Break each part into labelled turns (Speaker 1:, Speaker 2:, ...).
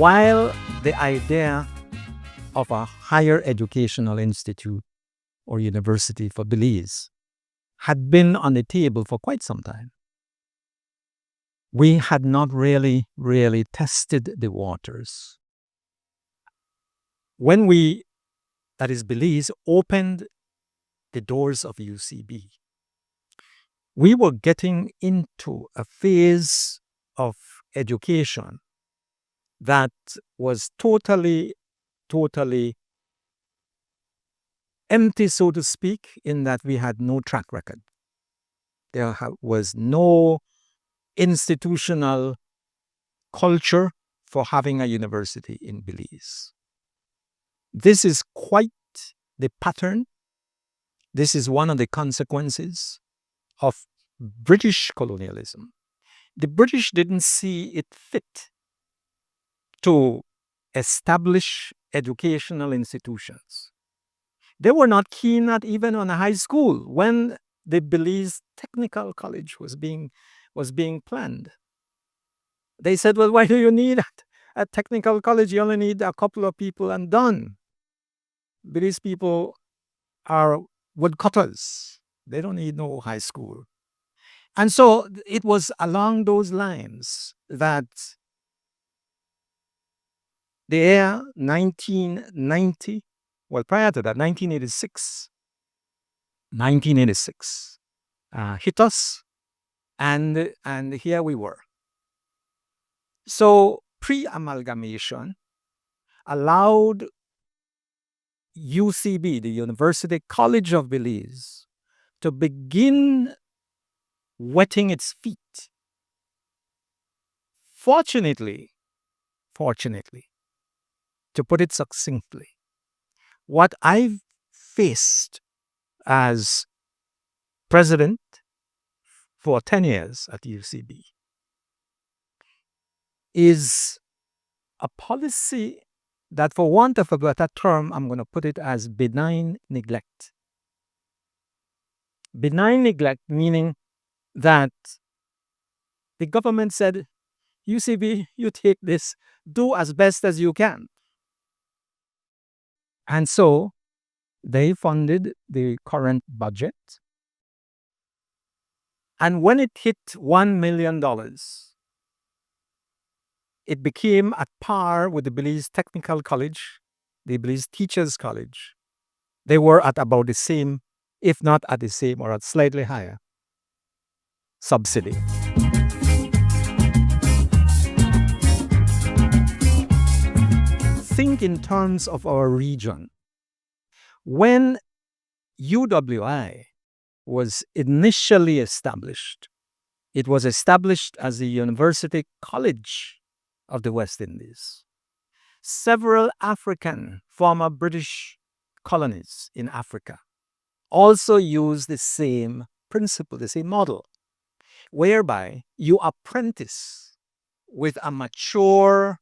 Speaker 1: while the idea of a higher educational institute or university for Belize had been on the table for quite some time, we had not really tested the waters. When we, that is Belize, opened the doors of UCB, we were getting into a phase of education that was totally empty, so to speak, in that we had no track record. There was no institutional culture for having a university in Belize. This is quite the pattern. This is one of the consequences of British colonialism. The British didn't see it fit to establish educational institutions. They were not keen at even on a high school when the Belize Technical College was being planned. They said, well, why do you need a technical college? You only need a couple of people and done. Belize people are woodcutters. They don't need no high school. And so it was along those lines that the year 1990, well, prior to that, 1986 hit us, and here we were. So pre-amalgamation allowed UCB, the University College of Belize, to begin wetting its feet. Fortunately, to put it succinctly, what I've faced as president for 10 years at UCB is a policy that, for want of a better term, I'm going to put it as benign neglect. Benign neglect meaning that the government said, UCB, you take this, do as best as you can. And so they funded the current budget. And when it hit $1 million, it became at par with the Belize Technical College, the Belize Teachers College. They were at about the same, if not at the same or at slightly higher subsidy. Think in terms of our region. When UWI was initially established, it was established as the University College of the West Indies. Several African former British colonies in Africa also use the same principle, the same model, whereby you apprentice with a mature,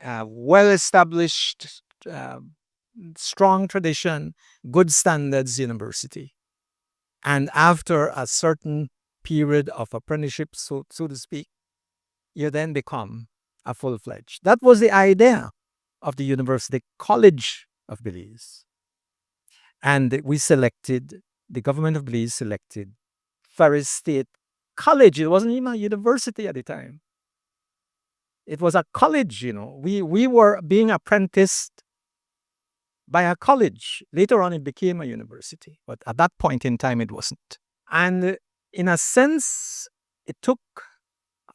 Speaker 1: well-established, strong tradition, good standards university. And after a certain period of apprenticeship, so to speak, you then become a full-fledged. That was the idea of the University College of Belize. And the government of Belize selected Ferris State College. It wasn't even a university at the time. It was a college, We were being apprenticed by a college. Later on, it became a university. But at that point in time, it wasn't. And in a sense, it took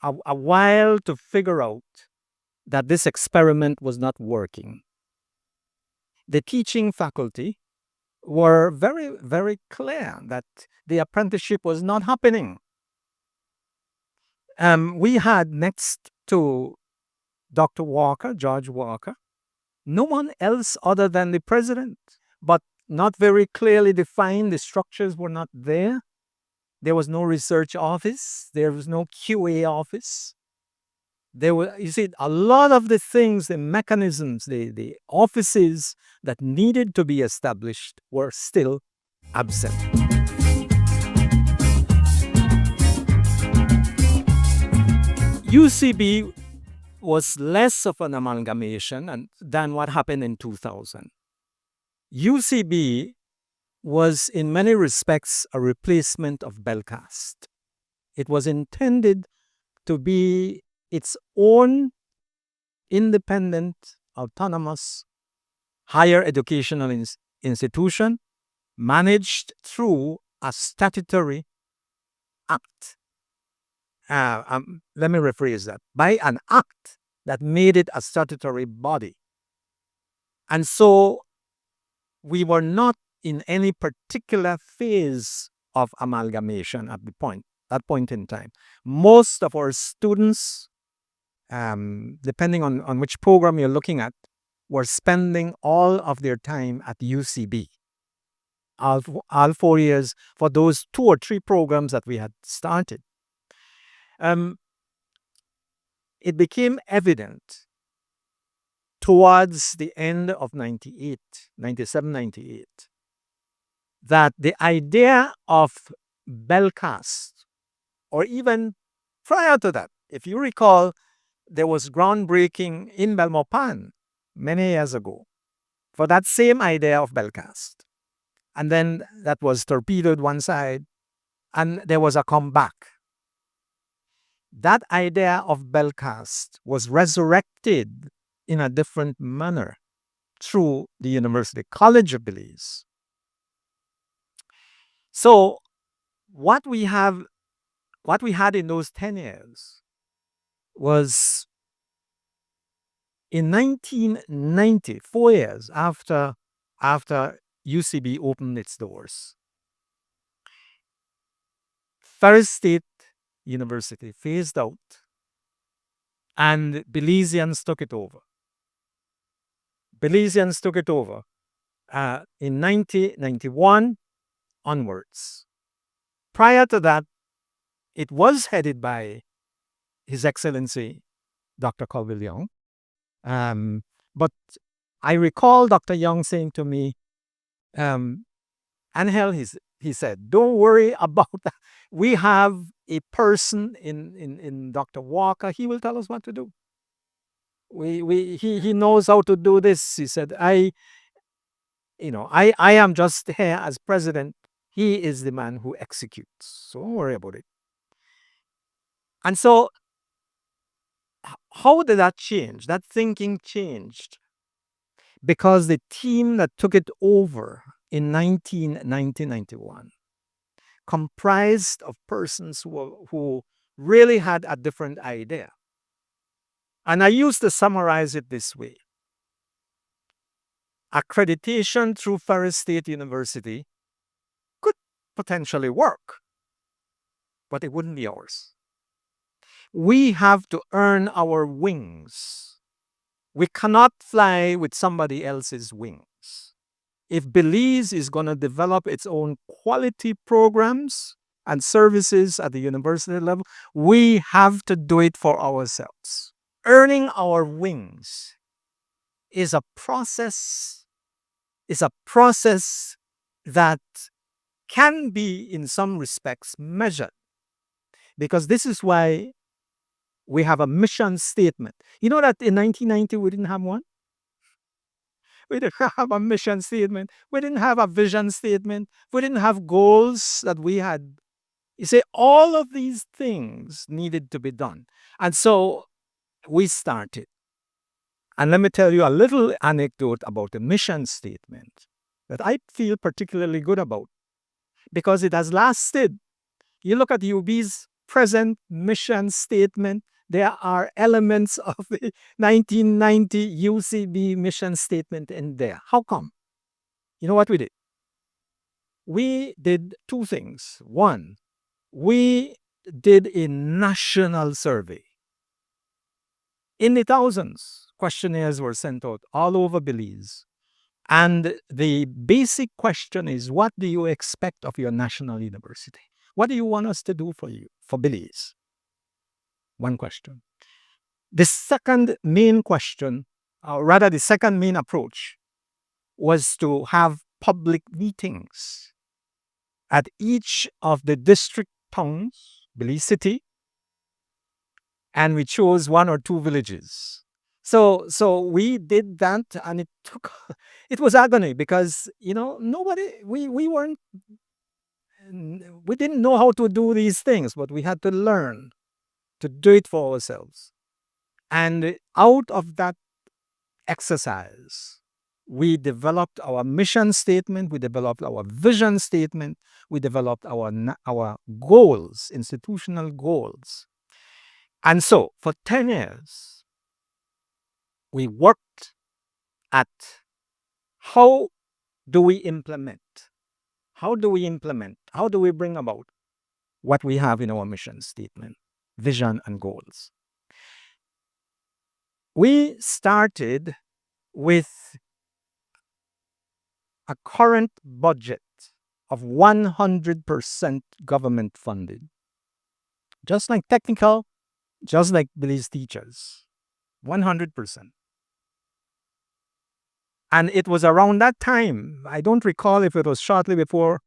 Speaker 1: a while to figure out that this experiment was not working. The teaching faculty were very, very clear that the apprenticeship was not happening. We had next to Dr. Walker, George Walker, no one else other than the president, but not very clearly defined. The structures were not there. There was no research office. There was no QA office. There were, a lot of the things, the mechanisms, the offices that needed to be established were still absent. UCB was less of an amalgamation than what happened in 2000. UCB was in many respects a replacement of Belcast. It was intended to be its own independent, autonomous, higher educational institution managed through a statutory act. Let me rephrase that. By an act that made it a statutory body. And so we were not in any particular phase of amalgamation at that point in time. Most of our students, depending on which program you're looking at, were spending all of their time at UCB. All 4 years for those 2 or 3 programs that we had started. It became evident towards the end of 97, 98, that the idea of Belcast, or even prior to that, if you recall, there was groundbreaking in Belmopan many years ago for that same idea of Belcast. And then that was torpedoed one side, and there was a comeback. That idea of Belcast was resurrected in a different manner through the University College of Belize. So what we had in those 10 years was in 1990, 4 years after UCB opened its doors, Ferris State University phased out and Belizeans took it over. In 1991 onwards. Prior to that, it was headed by His Excellency Dr. Colville Young. But I recall Dr. Young saying to me, Angel, he said, don't worry about that. We have a person in Dr. Walker. He will tell us what to do. He knows how to do this. He said, I am just here as president. He is the man who executes. So don't worry about it. And so how did that change? That thinking changed because the team that took it over in 1990-91 comprised of persons who really had a different idea. And I used to summarize it this way. Accreditation through Ferris State University could potentially work, but it wouldn't be ours. We have to earn our wings. We cannot fly with somebody else's wings. If Belize is going to develop its own quality programs and services at the university level, we have to do it for ourselves. Earning our wings is a process that can be, in some respects, measured. Because this is why we have a mission statement. You know that in 1990 we didn't have one? We didn't have a mission statement. We didn't have a vision statement. We didn't have goals that we had. You see, all of these things needed to be done. And so we started. And let me tell you a little anecdote about the mission statement that I feel particularly good about because it has lasted. You look at UB's present mission statement, there are elements of the 1990 UCB mission statement in there. How come? You know what we did? We did 2 things. One, we did a national survey. In the thousands, questionnaires were sent out all over Belize. And the basic question is, what do you expect of your national university? What do you want us to do for you, for Belize? One question. The second main question, or rather the second main approach, was to have public meetings at each of the district towns, Belize City, and we chose one or two villages. So we did that, and it was agony because nobody we didn't know how to do these things, but we had to learn to do it for ourselves. And out of that exercise, we developed our mission statement, we developed our vision statement, we developed our goals, institutional goals. And so for 10 years, we worked at how do we implement? How do we implement? How do we bring about what we have in our mission statement, vision, and goals? We started with a current budget of 100% government funded, just like technical, just like these teachers, 100%. And it was around that time, I don't recall if it was shortly before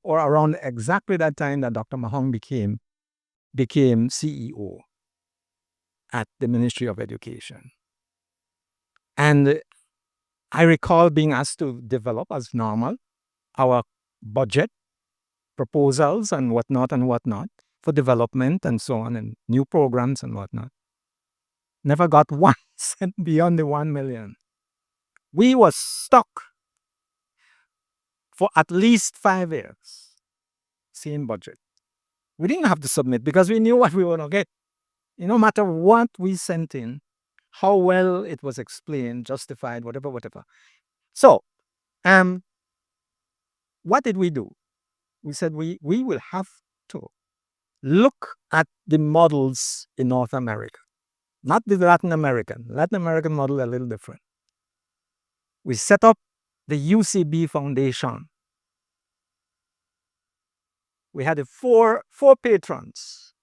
Speaker 1: or around exactly that time, that Dr. Mahong became CEO at the Ministry of Education. And I recall being asked to develop, as normal, our budget proposals and whatnot for development and so on, and new programs and whatnot. Never got 1 cent beyond the 1 million. We were stuck for at least 5 years. Same budget. We didn't have to submit because we knew what we were going to get. No matter what we sent in, how well it was explained, justified, whatever. So, what did we do? We said we will have to look at the models in North America, not the Latin American. Latin American model a little different. We set up the UCB Foundation. We had four patrons: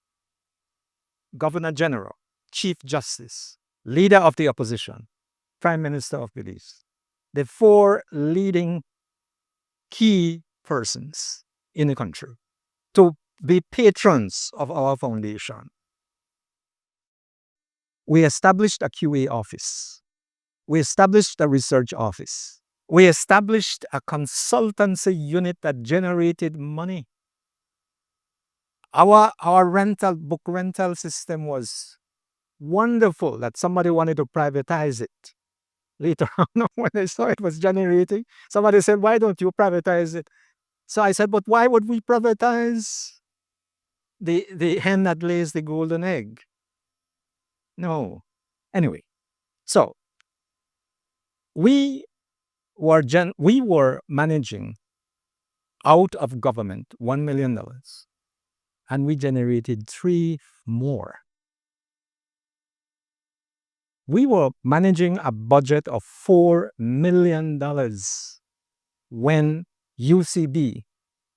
Speaker 1: Governor General, Chief Justice, Leader of the Opposition, Prime Minister of Belize. The four leading key persons in the country to be patrons of our foundation. We established a QA office. We established a research office. We established a consultancy unit that generated money. Our book rental system was wonderful, that somebody wanted to privatize it. Later on, when they saw it was generating, somebody said, "Why don't you privatize it?" So I said, "But why would we privatize the hen that lays the golden egg?" No. Anyway, so we were managing out of government $1 million, and we generated 3 more. We were managing a budget of $4 million when UCB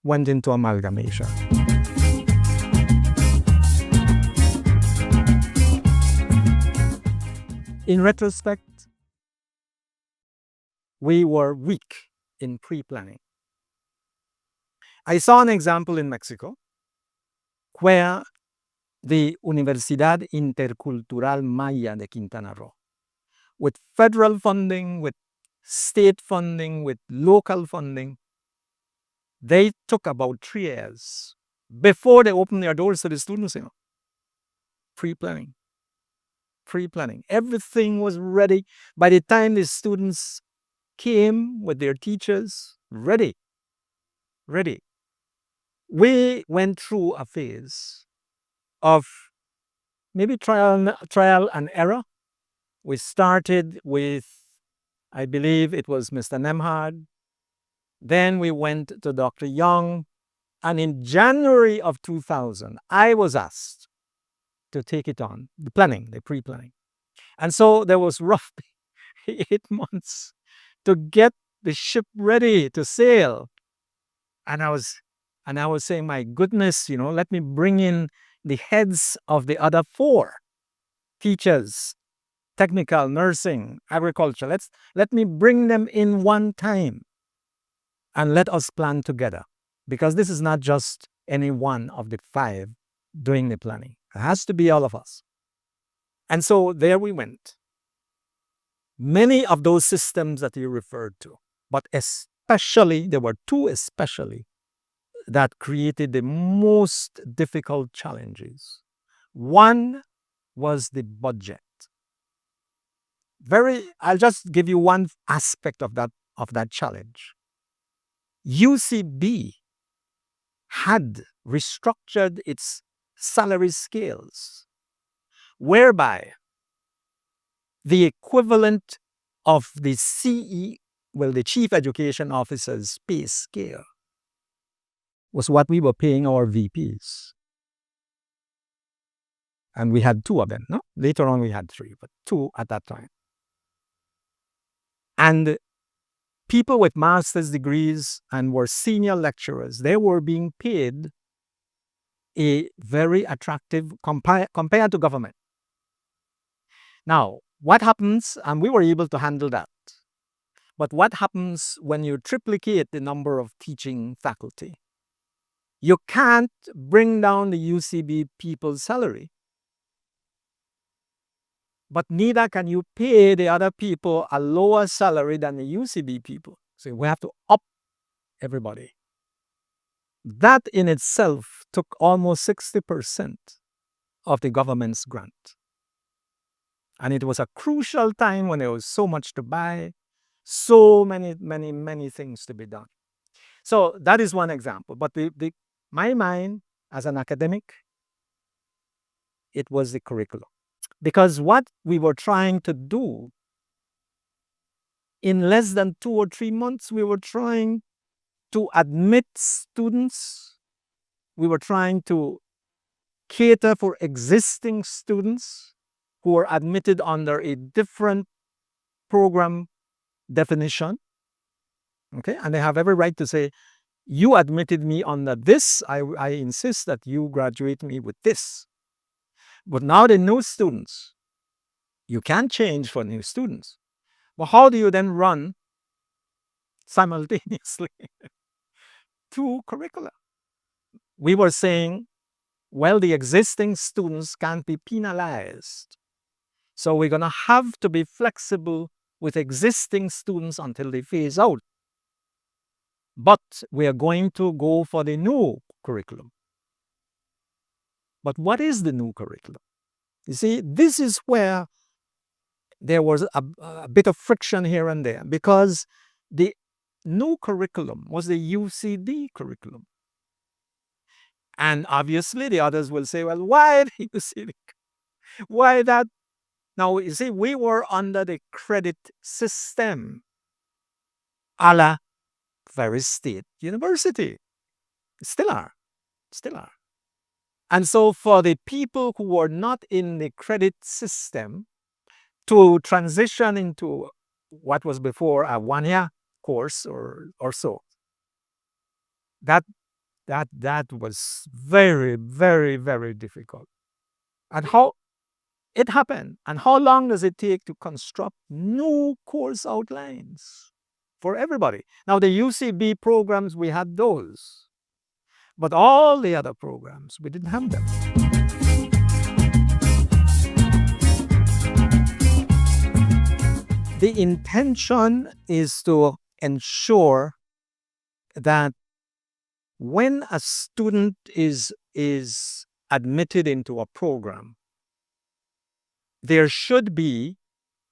Speaker 1: went into amalgamation. In retrospect, we were weak in pre-planning. I saw an example in Mexico where the Universidad Intercultural Maya de Quintana Roo, with federal funding, with state funding, with local funding, they took about 3 years before they opened their doors to the students. Pre-planning. Everything was ready. By the time the students came with their teachers, ready. We went through a phase of maybe trial and error. We started with, I believe it was Mr. Nemhard. Then we went to Dr. Young. And in January of 2000, I was asked to take it on, the pre-planning. And so there was roughly 8 months to get the ship ready to sail. And I was saying, my goodness, let me bring in the heads of the other 4 teachers, technical, nursing, agriculture. Let me bring them in one time and let us plan together, because this is not just any one of the 5 doing the planning. It has to be all of us. And so there we went. Many of those systems that you referred to, but especially, there were two especially that created the most difficult challenges. One was the budget. I'll just give you one aspect of that challenge. UCB had restructured its salary scales, whereby the equivalent of the the Chief Education Officer's pay scale was what we were paying our VPs. And we had two of them, no? Later on we had three, but two at that time. And people with master's degrees and were senior lecturers, they were being paid a very attractive compared to government. Now, what happens, and we were able to handle that, but what happens when you triplicate the number of teaching faculty? You can't bring down the UCB people's salary, but neither can you pay the other people a lower salary than the UCB people. So we have to up everybody. That in itself took almost 60% of the government's grant. And it was a crucial time when there was so much to buy, so many things to be done. So that is one example. But my mind as an academic, it was the curriculum. Because what we were trying to do, in less than 2 or 3 months, we were trying to admit students. We were trying to cater for existing students who were admitted under a different program definition. Okay, and they have every right to say, you admitted me under this, I insist that you graduate me with this. But now the new students, you can change for new students. But how do you then run simultaneously two curricula? We were saying, well, the existing students can't be penalized. So we're going to have to be flexible with existing students until they phase out. But we are going to go for the new curriculum. But what is the new curriculum? You see, this is where there was a bit of friction here and there, because the new curriculum was the UCD curriculum. And obviously the others will say, well, why the UCD? Why that? Now, you see, we were under the credit system a la Ferry State University. Still are. And so for the people who were not in the credit system to transition into what was before a 1-year course or so, that was very, very, very difficult. And how it happened, and how long does it take to construct new course outlines for everybody? Now, the UCB programs, we had those. But all the other programs, we didn't have them. The intention is to ensure that when a student is admitted into a program, there should be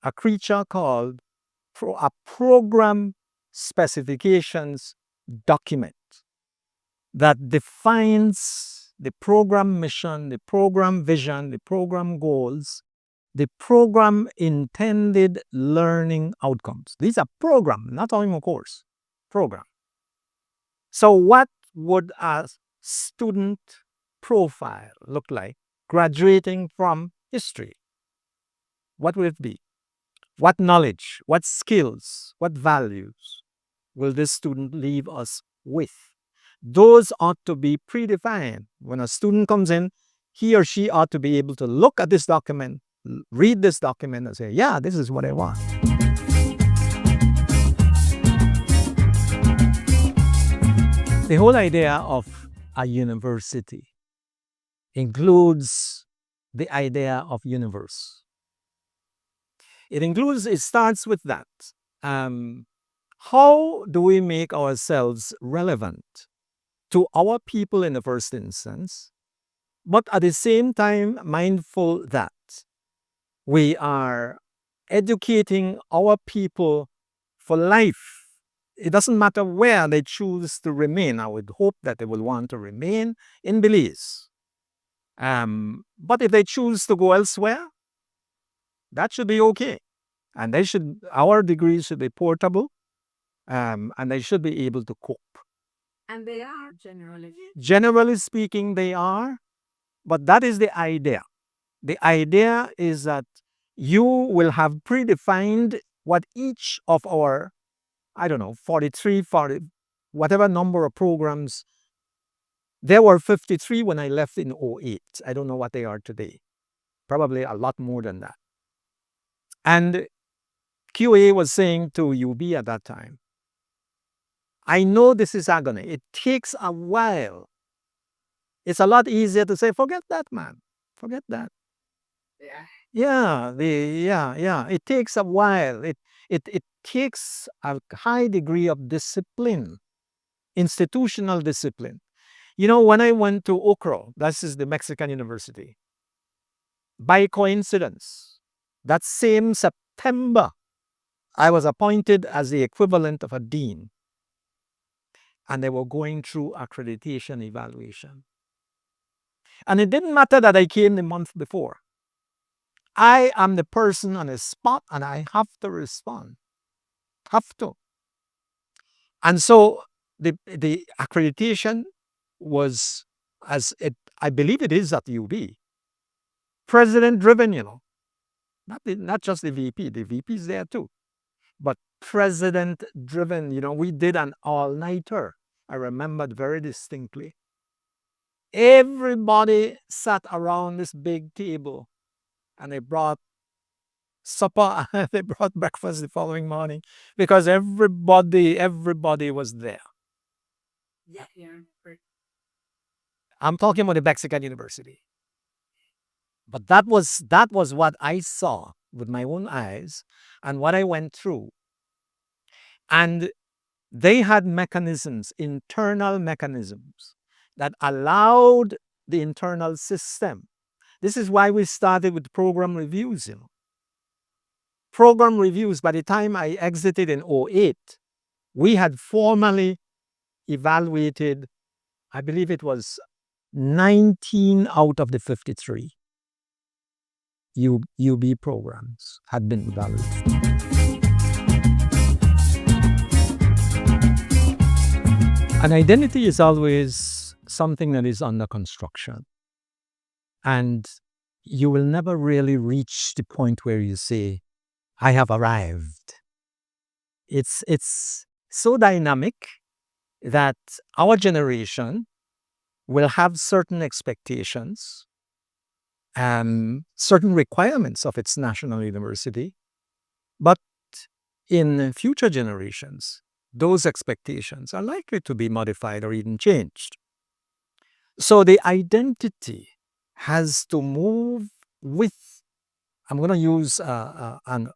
Speaker 1: a creature called a program specifications document that defines the program mission, the program vision, the program goals, the program intended learning outcomes. These are program, not only a course, program. So what would a student profile look like graduating from history? What will it be? What knowledge, what skills, what values will this student leave us with? Those ought to be predefined. When a student comes in, he or she ought to be able to look at this document, read this document and say, yeah, this is what I want. The whole idea of a university includes the idea of universe. It starts with that. How do we make ourselves relevant to our people in the first instance, but at the same time mindful that we are educating our people for life. It doesn't matter where they choose to remain. I would hope that they will want to remain in Belize. But if they choose to go elsewhere, that should be okay. And our degrees should be portable, and they should be able to cope.
Speaker 2: And they are generally.
Speaker 1: Generally speaking, they are, but that is the idea. The idea is that you will have predefined what each of our, I don't know, 43, 40, whatever number of programs. There were 53 when I left in 08. I don't know what they are today. Probably a lot more than that. And QA was saying to UB at that time, I know this is agony. It takes a while. It's a lot easier to say, forget that, man. Forget that.
Speaker 2: Yeah.
Speaker 1: Yeah. It takes a while. It takes a high degree of discipline, institutional discipline. You know, when I went to Okro, this is the Mexican university, by coincidence, that same September, I was appointed as the equivalent of a dean, and they were going through accreditation evaluation. And it didn't matter that I came the month before. I am the person on the spot, and I have to respond. Have to. And so the accreditation was, I believe it is at UB, president driven, not just the VP. The VP is there too, but president driven. We did an all-nighter. I remembered very distinctly. Everybody sat around this big table, and they brought supper and they brought breakfast the following morning because everybody was there.
Speaker 2: Yeah.
Speaker 1: I'm talking about the Mexican University. But that was what I saw with my own eyes and what I went through. And they had mechanisms, internal mechanisms, that allowed the internal system. This is why we started with program reviews. Program reviews, by the time I exited in 08, we had formally evaluated, I believe it was 19 out of the 53 UB programs had been evaluated. An identity is always something that is under construction. And you will never really reach the point where you say, I have arrived. It's so dynamic that our generation will have certain expectations and certain requirements of its national university. But in future generations, those expectations are likely to be modified or even changed. So the identity has to move with, I'm going to use an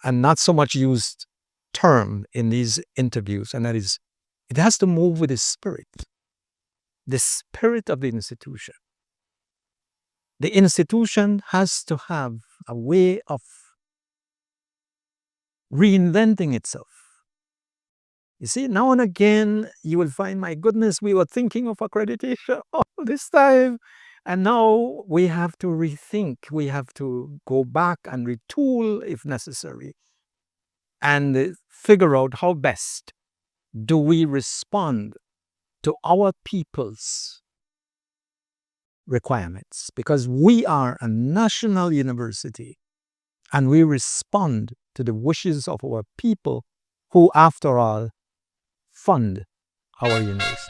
Speaker 1: not so much used term in these interviews, and that is, it has to move with the spirit of the institution. The institution has to have a way of reinventing itself. You see, now and again, you will find, my goodness, we were thinking of accreditation all this time. And now we have to rethink. We have to go back and retool if necessary and figure out how best do we respond to our people's requirements. Because we are a national university and we respond to the wishes of our people who, after all, fund our university.